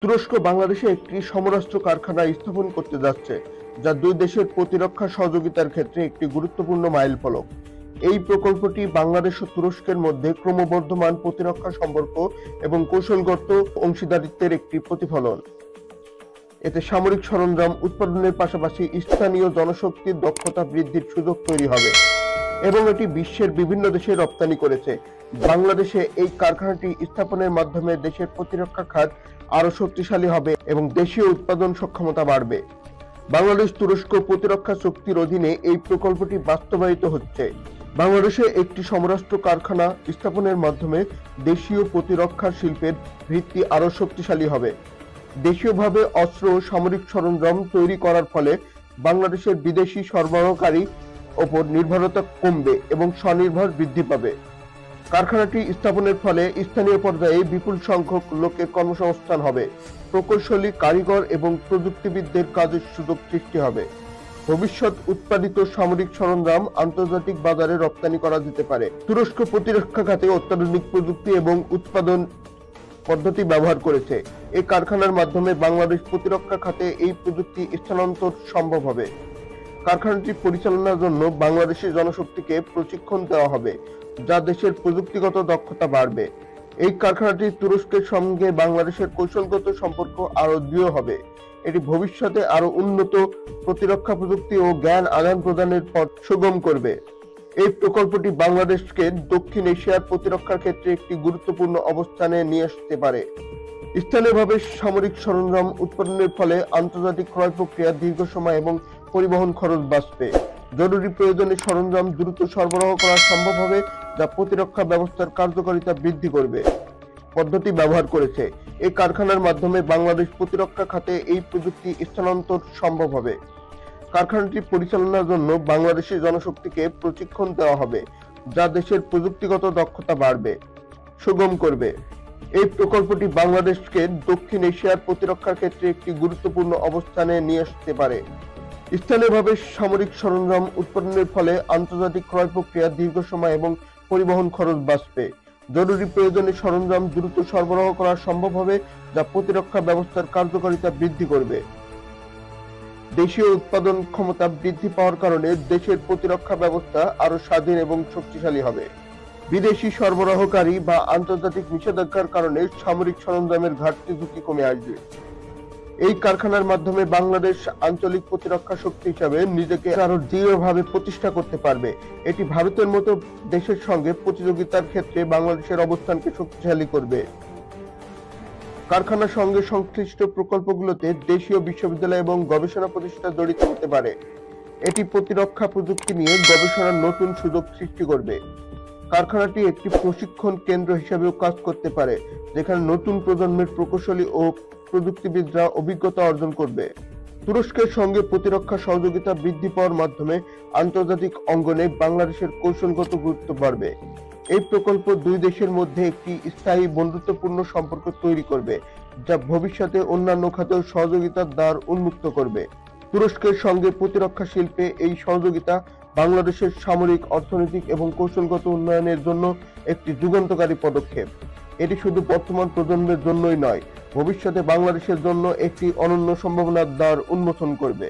তুরস্ক বাংলাদেশে একটি সমরাস্ত্র কারখানা স্থাপন করতে যাচ্ছে, যা দুই দেশের প্রতিরক্ষা সহযোগিতার ক্ষেত্রে একটি গুরুত্বপূর্ণ মাইলফলক। এই প্রকল্পটি বাংলাদেশ ও তুরস্কের মধ্যে ক্রমবর্ধমান প্রতিরক্ষা সম্পর্ক এবং কৌশলগত অংশীদারিত্বের একটি প্রতিফলন। এতে সামরিক সরঞ্জাম উৎপাদনের পাশাপাশি স্থানীয় জনশক্তির দক্ষতা বৃদ্ধির সুযোগ তৈরি হবে এবং এটি বিশ্বের বিভিন্ন দেশে রপ্তানি করেছে। বাংলাদেশে এই কারখানাটি স্থাপনের মাধ্যমে দেশের প্রতিরক্ষা খাত আরো শক্তিশালী হবে এবং দেশীয় উৎপাদন সক্ষমতা বাড়বে। বাংলাদেশ তুরস্ক প্রতিরক্ষা চুক্তির অধীনে এই প্রকল্পটি বাস্তবায়িত হচ্ছে। বাংলাদেশে একটি সমরাস্ত্র কারখানা স্থাপনের মাধ্যমে দেশীয় প্রতিরক্ষা শিল্পের ভিত্তি আরো শক্তিশালী হবে। দেশীয়ভাবে অস্ত্র ও সামরিক সরঞ্জাম তৈরি করার ফলে বাংলাদেশের বিদেশি সরবরাহকারী ওপর নির্ভরতা কমবে এবং স্বনির্ভর বৃদ্ধি পাবে। কারখানাটি স্থাপনের ফলে স্থানীয় পর্যায়ে বিপুল সংখ্যক লোকের কর্মসংস্থান হবে, প্রকৌশলী, কারিগর এবং প্রযুক্তিবিদদের কাজের সুযোগ সৃষ্টি হবে। ভবিষ্যৎ উৎপাদিত সামরিক সরঞ্জাম আন্তর্জাতিক বাজারে রপ্তানি করা যেতে পারে। তুরস্ক প্রতিরক্ষা খাতে অত্যাধুনিক প্রযুক্তি এবং উৎপাদন পদ্ধতি ব্যবহার করেছে। এই কারখানার মাধ্যমে বাংলাদেশ প্রতিরক্ষা খাতে এই প্রযুক্তি স্থানান্তর সম্ভব হবে। কারখানাটি পরিচালনার জন্য বাংলাদেশের জনশক্তিকে প্রশিক্ষণ দেওয়া হবে, যা দেশের প্রযুক্তিগত দক্ষতা বাড়বে। এই কারখানাটি তুরস্কের সঙ্গে বাংলাদেশের কৌশলগত সম্পর্ক আরো দৃঢ় হবে। এটি ভবিষ্যতে আরো উন্নত প্রতিরক্ষা প্রযুক্তি ও জ্ঞান আদান প্রদানের পথ সুগম করবে। এই প্রকল্পটি বাংলাদেশকে দক্ষিণ এশিয়ার প্রতিরক্ষার ক্ষেত্রে একটি গুরুত্বপূর্ণ অবস্থানে নিয়ে আসতে পারে। স্থানীয়ভাবে সামরিক সরঞ্জাম উৎপাদনের ফলে আন্তর্জাতিক ক্রয় প্রক্রিয়া দীর্ঘ সময় এবং পরিবহন খরচ বাঁচবে। জরুরি প্রয়োজনে সরঞ্জাম দ্রুত সরবরাহ করা সম্ভব হবে, যা প্রতিরক্ষা ব্যবস্থার কার্যকারিতা বৃদ্ধি করবে। পদ্ধতি ব্যবহার করেছে। এই কারখানার মাধ্যমে বাংলাদেশ প্রতিরক্ষা খাতে এই প্রযুক্তি স্থানান্তর সম্ভব হবে। কারখানাটি পরিচালনার জন্য বাংলাদেশের জনশক্তিকে প্রশিক্ষণ দেওয়া হবে, যা দেশের প্রযুক্তিগত দক্ষতা বাড়বে, সুগম করবে। এই প্রকল্পটি বাংলাদেশকে দক্ষিণ এশিয়ার প্রতিরক্ষার ক্ষেত্রে একটি গুরুত্বপূর্ণ অবস্থানে নিয়ে আসতে পারে। স্থানীয়ভাবে সামরিক সরঞ্জাম উৎপাদনের ফলে আন্তর্জাতিক ক্রয় প্রক্রিয়া দীর্ঘ সময় এবং পরিবহন খরচ বাঁচবে। জরুরি প্রয়োজনে সরঞ্জাম দ্রুত সরবরাহ করা সম্ভব হবে, যা প্রতিরক্ষা ব্যবস্থার কার্যকারিতা বৃদ্ধি করবে। দেশীয় উৎপাদন ক্ষমতা বৃদ্ধি পাওয়ার কারণে দেশের প্রতিরক্ষা ব্যবস্থা আরো স্বাধীন এবং শক্তিশালী হবে। বিদেশি সরবরাহকারী বা আন্তর্জাতিক নিষেধাজ্ঞার কারণে সামরিক সরঞ্জামের ঘাটতি ঝুঁকি কমে আসবে। এই কারখানার মাধ্যমে বাংলাদেশ আঞ্চলিক প্রতিরক্ষা শক্তি হিসাবে নিজেকে আরো দৃঢ়ভাবে প্রতিষ্ঠা করতে পারবে। এটি ভারতের মতো দেশের সঙ্গে প্রতিযোগিতার ক্ষেত্রে বাংলাদেশের অবস্থানকে শক্তিশালী করবে। কারখানার সঙ্গে সংশ্লিষ্ট প্রকল্পগুলোতে দেশীয় বিশ্ববিদ্যালয় এবং গবেষণা প্রতিষ্ঠান জড়িত হতে পারে। এটি প্রতিরক্ষা প্রযুক্তি নিয়ে গবেষণার নতুন সুযোগ সৃষ্টি করবে। কারখানাটি একটি প্রশিক্ষণ কেন্দ্র হিসেবেও কাজ করতে পারে, যেখানে নতুন প্রজন্মের প্রকৌশলী ও প্রযুক্তিবিদরা অভিজ্ঞতা অর্জন করবে। তুরস্কের সঙ্গে প্রতিরক্ষা সহযোগিতা বৃদ্ধি পাওয়ার মাধ্যমে আন্তর্জাতিক অঙ্গনে বাংলাদেশের কৌশলগত গুরুত্ব বাড়বে। এই প্রকল্প দুই দেশের মধ্যে একটি স্থায়ী বন্ধুত্বপূর্ণ সম্পর্ক তৈরি করবে, যা ভবিষ্যতে অন্যান্য খাতেও সহযোগিতার দ্বার উন্মুক্ত করবে। তুরস্কের সঙ্গে প্রতিরক্ষা শিল্পে এই সহযোগিতা বাংলাদেশের সামরিক, অর্থনৈতিক এবং কৌশলগত উন্নয়নের জন্য একটি যুগান্তকারী পদক্ষেপ। এটি শুধু বর্তমান প্রজন্মের জন্যই নয়, ভবিষ্যতে বাংলাদেশের জন্য একটি অনন্য সম্ভাবনার দ্বার উন্মোচন করবে।